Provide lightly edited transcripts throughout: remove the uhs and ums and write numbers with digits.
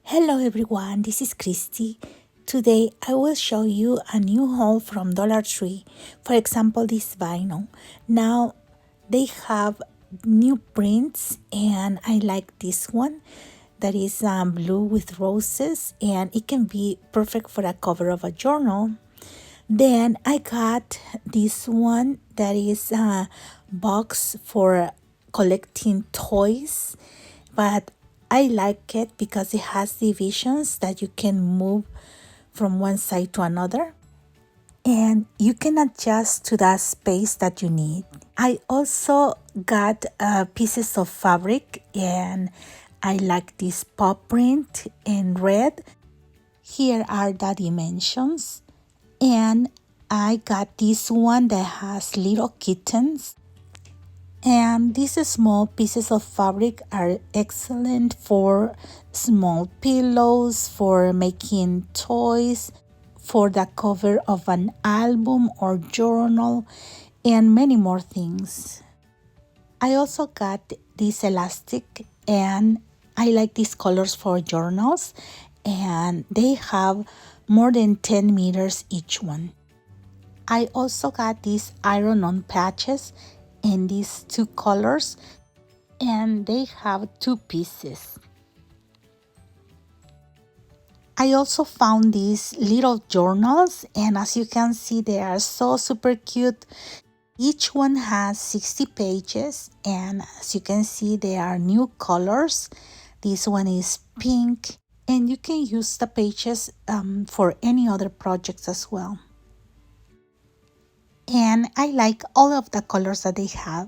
Hello everyone, this is Christy. Today I will show you a new haul from Dollar Tree. For example, this vinyl. Now they have new prints and I like this one that is blue with roses and it can be perfect for a cover of a journal. Then I got this one that is a box for collecting toys, but I like it because it has divisions that you can move from one side to another and you can adjust to the space that you need. I also got pieces of fabric and I like this paw print in red. Here are the dimensions. And I got this one that has little kittens. And these small pieces of fabric are excellent for small pillows, for making toys, for the cover of an album or journal, and many more things. I also got this elastic and I like these colors for journals and they have more than 10 meters each one. I also got these iron-on patches in these two colors and they have two pieces. I also found these little journals and as you can see they are so super cute. Each one has 60 pages and as you can see there are new colors. This one is pink and you can use the pages for any other projects as well. And I like all of the colors that they have.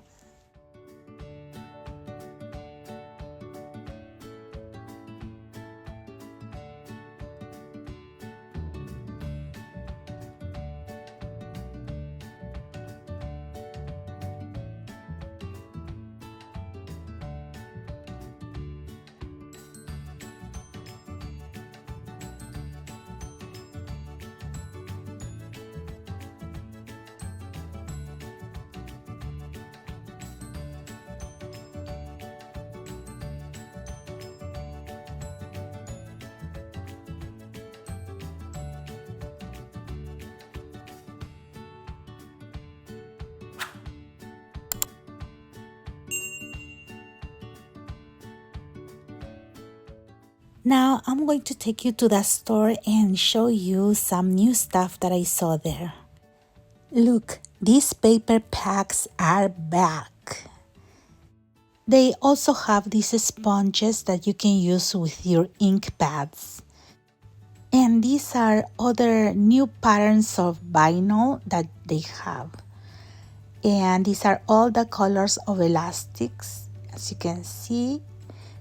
Now I'm going to take you to the store and show you some new stuff that I saw there. Look, these paper packs are back. They also have these sponges that you can use with your ink pads. And these are other new patterns of vinyl that they have. And these are all the colors of elastics. As you can see,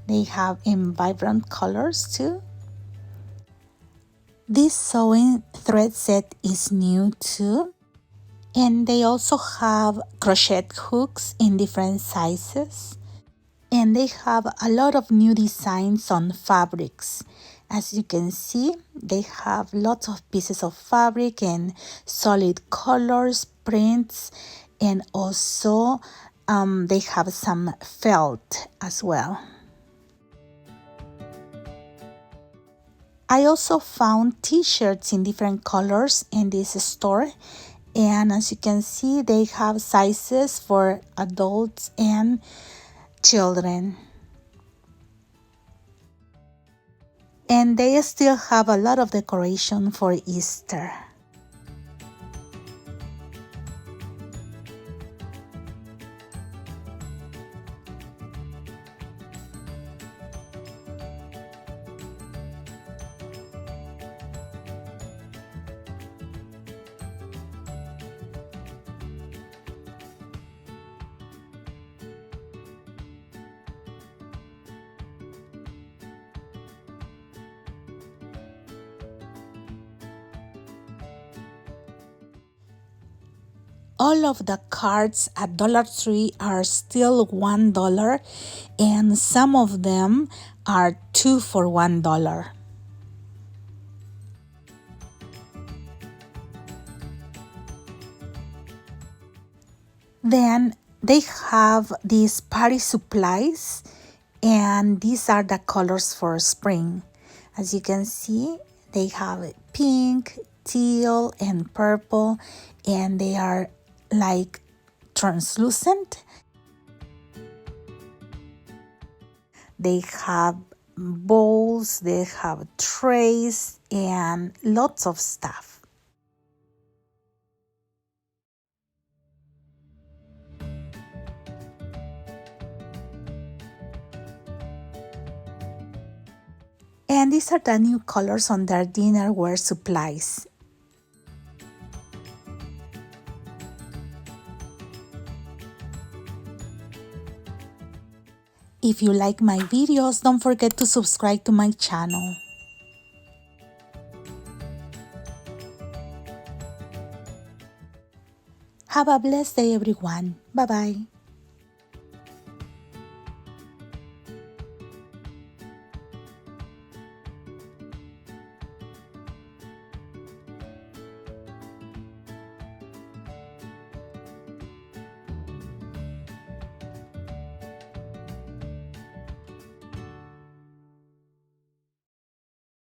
they have in vibrant colors too. This sewing thread set is new too. And they also have crochet hooks in different sizes. And they have a lot of new designs on fabrics. As you can see, they have lots of pieces of fabric and solid colors, prints, and also they have some felt as well. I also found t-shirts in different colors in this store. And as you can see, they have sizes for adults and children. And they still have a lot of decoration for Easter. All of the cards at Dollar Tree are still $1 and some of them are 2 for $1. Then they have these party supplies and these are the colors for spring. As you can see, they have pink, teal, and purple, and they are like translucent. They have bowls, they have trays, and lots of stuff. And these are the new colors on their dinnerware supplies. If you like my videos, don't forget to subscribe to my channel. Have a blessed day, everyone. Bye-bye.